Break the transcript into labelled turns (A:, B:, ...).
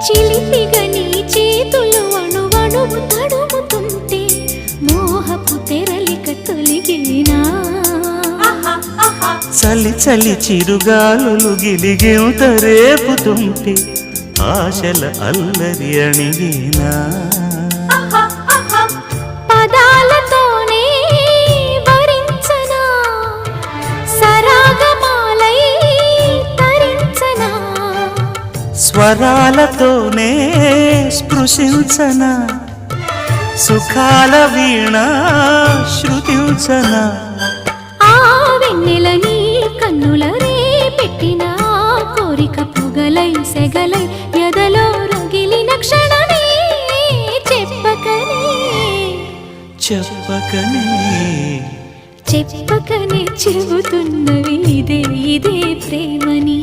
A: చిలిపిగా నీ చేతులు అణువణువు తడుముతుంటే మోహపు తెరలిక తొలిగినా
B: చలి చలి చిరుగాలులు గిలిగింత రేపుతుంటే ఆశల అల్లరి అణిగినా
A: పదాలతోనే వరించనా సరాగమాలై తరించనా
B: స్వరాలతోనే స్పృశించనా సుఖాల వీణ శృతించనా
A: ఆ వెన్నెల నీ కన్నుల రే పెట్టిన కోరిక పొగలై సెగలై ఎదలో రగిలిన క్షణమే చెప్పకనే
B: చెప్పకనే
A: చెప్పకనే చెబుతున్నవి ఇదే ఇదే ప్రేమని.